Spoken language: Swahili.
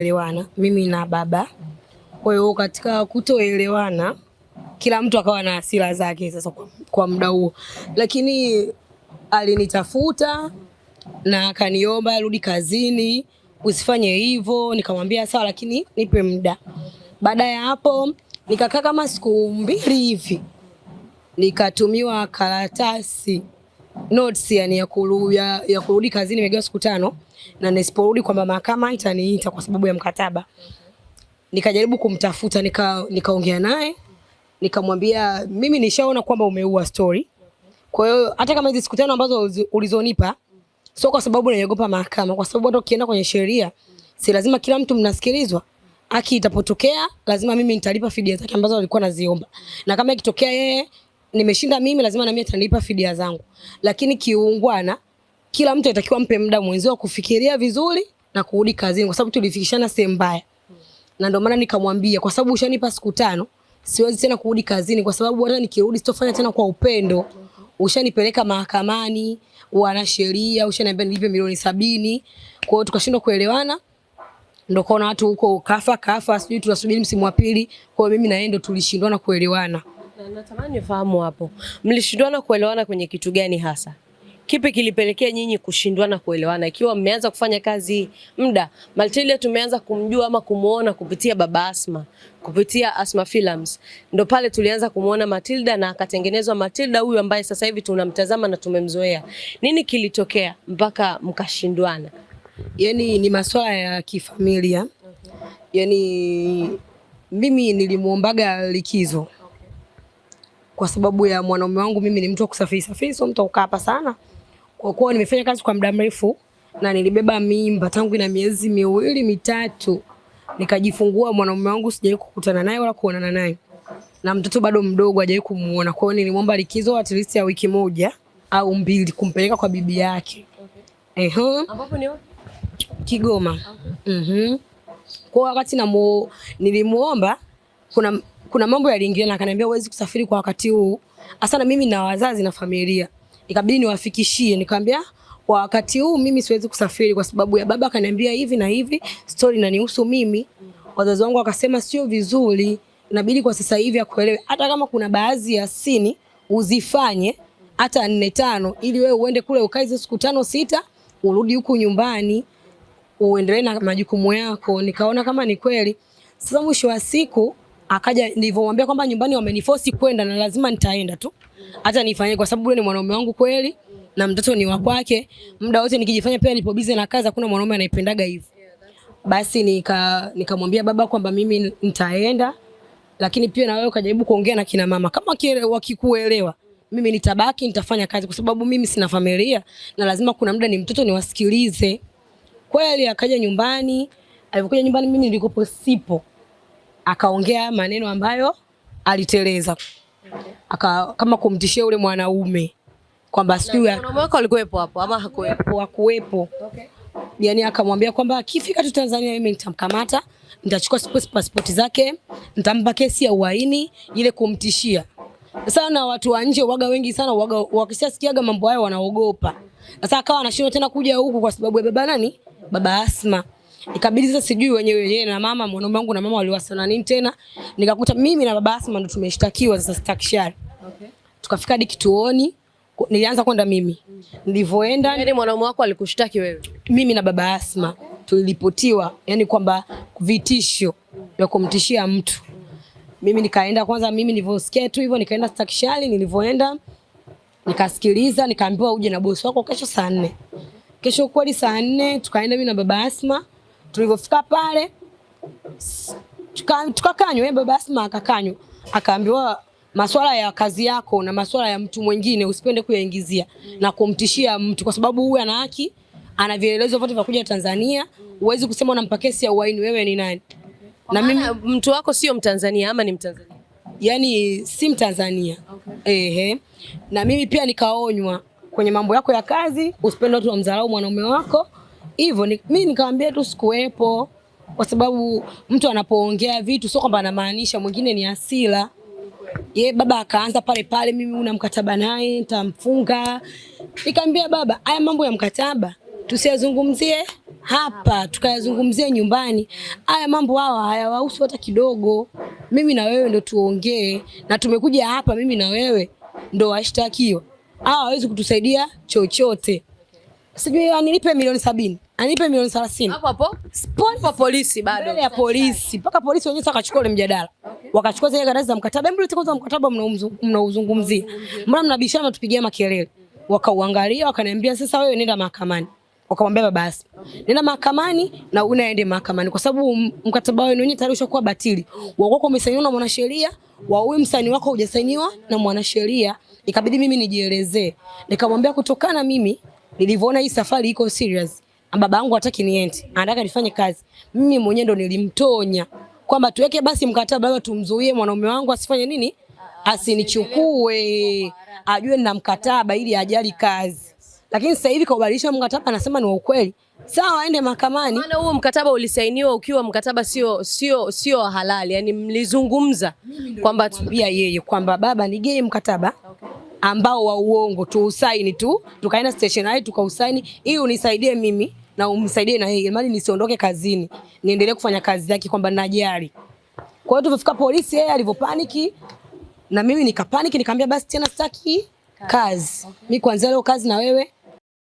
Elewana mimi na baba. Kwa hiyo katika kutoelewana kila mtu akawa na hasira zake sasa kwa muda huo. Lakini alinitafuta na akaniomba rudi kazini, usifanye hivyo, nikamwambia sawa lakini nipe muda. Baada ya hapo nikakaa kama siku 2 hivi. Nikatumiwa karatasi notes yani ya kurudi kazini nimegawa siku 5 na nisiporudi kwamba mahakama itaniita kwa sababu ya mkataba. Nikajaribu kumtafuta nikaongea naye nikamwambia mimi nishaona kwamba umeua story. Kwa hiyo hata kama hizo siku 5 ambazo ulizonipa sio kwa sababu naogopa mahakama, kwa sababu hata ukienda kwenye sheria si lazima kila mtu mnasikilizwa. Haki itapotokea lazima mimi nitalipa fidia zake ambazo alikuwa anaziomba. Na kama ikitokea yeye nimeshinda mimi lazima na mimi nitalipa fidia zangu. Lakini kiungwana kila mtu anatakiwa mpe muda mwenzio kufikiria vizuri na kurudi kazini kwa sababu tulifikishana sehemu mbaya. Na ndio maana nikamwambia kwa sababu ushanipa siku 5 siwezi tena kurudi kazini kwa sababu hata nikirudi sitofanya tena kwa upendo. Ushanipeleka mahakamani, wana sheria, ushaniambia nilipe milioni 70. Kwa hiyo tukashindwa kuelewana. Ndio kaona watu huko kafa sijui tunasubiri msimu wa pili. Kwa hiyo mimi na yeye ndio tulishindwana kuelewana. Na natamani nifahamu hapo. Mlishindwana kuelewana kwenye kitu gani hasa? Kipi kilipelekea nyinyi kushindwana kuelewana? Ikiwa mmeanza kufanya kazi muda, Matilda tumeanza kumjua ama kumuona kupitia Baba Asma, kupitia Asma Films. Ndio pale tulianza kumuona Matilda na akatengenezwa Matilda huyu ambaye sasa hivi tunamtazama na tumemzoea. Nini kilitokea mpaka mkashindwana? Yaani ni masuala ya kifamilia. Yaani mimi nilimuombaga likizo. Kwa sababu ya mwanaume wangu mimi ni mtu wa kusafiri, sio mtu ukaa hapa sana. Kwa kuwa nimefanya kazi kwa muda mrefu na nilibeba mimba tangu ina miezi 2-3. Nikajifungua mwanaume wangu sijawahi kukutana naye wala kuonana naye. Na mtoto bado mdogo hajawahi kumuona. Kwa hiyo nilimwomba likizo at least ya wiki 1 au 2 kumpeleka kwa bibi yake. Ambapo ni wapi? Kigoma. Kwa wakati nilimuomba kuna mambo yaliingiliana akaniambia huwezi kusafiri kwa wakati huu. Hasa na mimi na wazazi na familia. Ikabidi niwafikishie nikamwambia kwa wakati huu mimi siwezi kusafiri kwa sababu ya baba akaniambia hivi na hivi story inanihusu mimi. Wazazi wangu wakasema sio vizuri, inabidi kwa sasa hivi akuelewe hata kama kuna baadhi ya sini uzifanye hata 4-5 ili wewe uende kule ukae hizo siku 5-6 urudi huku nyumbani uendelee na majukumu yako. Nikaona kama ni kweli. Sasa mwisho wa siku akaja nilivyomwambia kwamba nyumbani wameniforce kwenda na lazima nitaenda tu. Hata nifanye kwa sababu yule ni mwanaume wangu kweli na mtoto ni wa kwake. Muda wote nikijifanya pia nipo busy na kazi hakuna mwanaume anaipendaga hivyo. Basi nikamwambia baba kwamba mimi nitaenda lakini pia na wewe ukajaribu kuongea na kina mama kama wakikuelewa. Mimi nitabaki nitafanya kazi kwa sababu mimi sina familia na lazima kuna muda ni mtoto niwasikilize. Kweli akaja nyumbani, alipokuja nyumbani mimi nilikopo sipo. Akaongea maneno ambayo aliteleza. Kama kumtishia yule mwanaume kwamba sijui mwanaume wako alikuwepo hapo ama hakuwepo? Hakuwepo. Yaani akamwambia kwamba akifika tu Tanzania mimi nitamkamata, nitachukua passport zake, nitampa kesi ya uhaini ile kumtishia. Sasa na watu wa nje waga wengi sana wakishasikiaga mambo hayo wanaogopa. Sasa akawa anashindwa tena kuja huku kwa sababu ya baba nani? Baba Asma. Ikabidi sasa sijui wenyewe na mama mwanaume wangu na mama waliwasana nini tena. Nikakuta mimi na Baba Asma ndo tumeshtakiwa sasa stakishari. Tukafika hadi kituoni, nilianza kwenda mimi. Nilivyoenda yani mwanaume wako alikushtaki wewe? Mimi na Baba Asma tuliripotiwa yani kwamba vitisho vya kumtishia mtu. Mimi nikaenda kwanza mimi nilivyosikia tu hivyo nikaenda stakishari. Nilivyoenda nikasikiliza nikaambiwa uje na bosi wako kesho saa 4. Kesho kweli saa 4 tukaenda mimi na Baba Asma. Tulivyofika pale tukakanywa Baba Asma akakanywa. Akaambiwa masuala ya kazi yako na masuala ya mtu mwingine usipende kuyaingizia na kumtishia mtu kwa sababu huyu ana haki, ana vielelezo vyote vya kuja Tanzania. Huwezi kusema unampa kesi ya uhaini, wewe ni nani? Na mimi mtu wako sio Mtanzania ama ni Mtanzania? Yaani si Mtanzania. Na mimi pia nikaonywa kwenye mambo yako ya kazi usipende watu wamdharau mwanaume wako. Hivyo mimi nikamwambia tu sikuepo kwa sababu mtu anapoongea vitu sio kwamba anamaanisha, mwingine ni hasira. Baba akaanza pale mimi una mkataba naye nitamfunga. Nikamwambia baba haya mambo ya mkataba tusiyazungumzie hapa tukayazungumzia nyumbani. Haya mambo hawa hayawahusu hata kidogo. Mimi na wewe ndo tuongee, na tumekuja hapa mimi na wewe ndo washtakiwa. Hawezi kutusaidia chochote. Sijui anilipe milioni 70, anipe milioni 30. Hapo hapo kwa polisi bado. Mbele ya polisi. Mpaka polisi wenyewe wakachukua ile mjadala. Wakachukua zile karatasi za mkataba. Hebu leta mkataba mnauzungumzia. Mbona mnabishana tupigie makelele? Wakauangalia wakaniambia sasa wewe nenda mahakamani. Wakamwambia basi. Nenda mahakamani na unaende mahakamani kwa sababu mkataba wenu wenyewe tayari ushakuwa batili. Wako umesainiwa na mwanasheria, wewe msaini wako hujasainiwa na mwanasheria. Ikabidi mimi nijielezee. Nikamwambia kutokana mimi nilivyoona hii safari iko serious. Baba yangu hataki niende. Anataka nifanye kazi. Mimi mwenyewe ndo nilimtonya kwamba tuweke basi mkataba leo tumzuie mwanaume wangu asifanye nini? Asinichukue. Ajue nina mkataba ili ajali kazi. Lakini sasa hivi kaubadilisha mkataba anasema ni wa ukweli. Sawa aende mahakamani. Maana huo mkataba ulisainiwa ukiwa mkataba sio halali. Yaani mlizungumza kwamba pia yeye kwamba baba nigee mkataba ambao wa uongo tuusaini tu, tukaenda stationery tukausaini ili unisaidie mimi na umsaidie na yeye, mali nisiondoke kazini, niendelee kufanya kazi yake kwamba najali. Kwa hiyo tulifika polisi, yeye alivyopaniki na mimi nikapaniki, nikamwambia basi tena sitaki kazi. Mimi kuanzia leo kazi na wewe